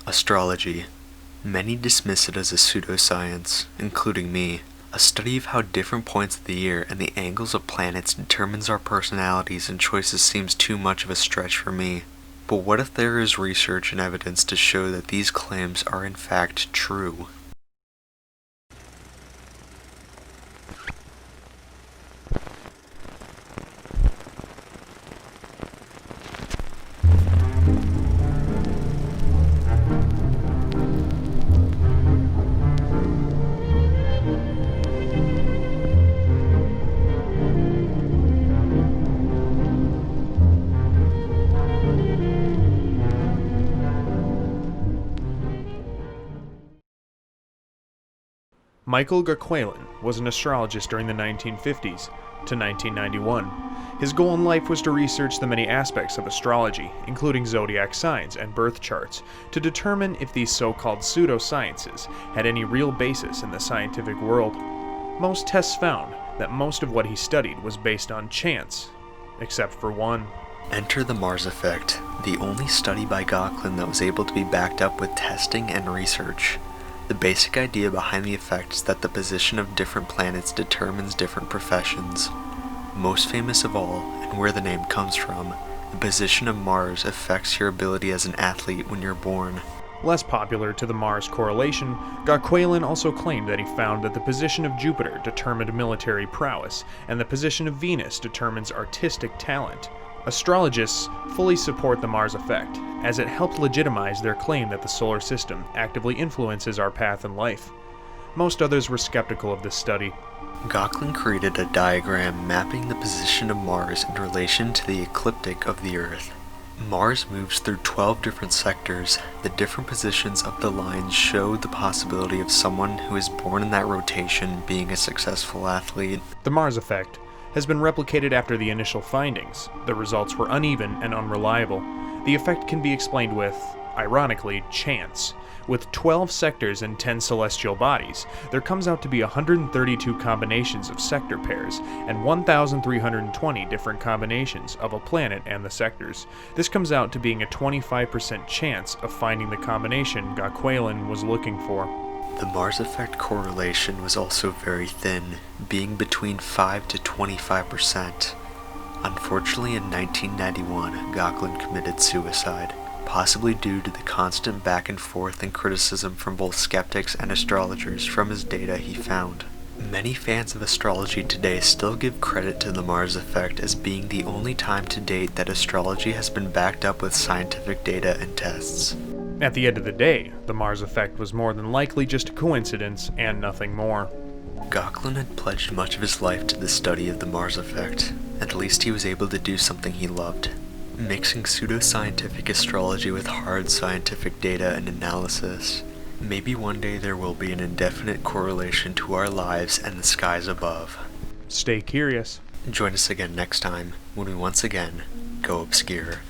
Astrology. Many dismiss it as a pseudoscience, including me. A study of how different points of the year and the angles of planets determines our personalities and choices seems too much of a stretch for me. But what if there is research and evidence to show that these claims are in fact true? Michael Gaquelin was an astrologist during the 1950s to 1991. His goal in life was to research the many aspects of astrology, including zodiac signs and birth charts, to determine if these so-called pseudosciences had any real basis in the scientific world. Most tests found that most of what he studied was based on chance, except for one. Enter the Mars effect, the only study by Gaquelin that was able to be backed up with testing and research. The basic idea behind the effect is that the position of different planets determines different professions. Most famous of all, and where the name comes from, the position of Mars affects your ability as an athlete when you're born. Less popular to the Mars correlation, Gaquelin also claimed that he found that the position of Jupiter determined military prowess, and the position of Venus determines artistic talent. Astrologists fully support the Mars effect, as it helped legitimize their claim that the solar system actively influences our path in life. Most others were skeptical of this study. Gaquelin created a diagram mapping the position of Mars in relation to the ecliptic of the Earth. Mars moves through 12 different sectors. The different positions of the lines showed the possibility of someone who is born in that rotation being a successful athlete. The Mars effect has been replicated after the initial findings. The results were uneven and unreliable. The effect can be explained with, ironically, chance. With 12 sectors and 10 celestial bodies, there comes out to be 132 combinations of sector pairs and 1,320 different combinations of a planet and the sectors. This comes out to being a 25% chance of finding the combination Gaquelin was looking for. The Mars effect correlation was also very thin, being between 5 to 25%. Unfortunately, in 1991, Gaquelin committed suicide, possibly due to the constant back and forth and criticism from both skeptics and astrologers from his data he found. Many fans of astrology today still give credit to the Mars effect as being the only time to date that astrology has been backed up with scientific data and tests. At the end of the day, the Mars effect was more than likely just a coincidence and nothing more. Gaquelin had pledged much of his life to the study of the Mars effect. At least he was able to do something he loved, mixing pseudoscientific astrology with hard scientific data and analysis. Maybe one day there will be an indefinite correlation to our lives and the skies above. Stay curious. Join us again next time when we once again go obscure.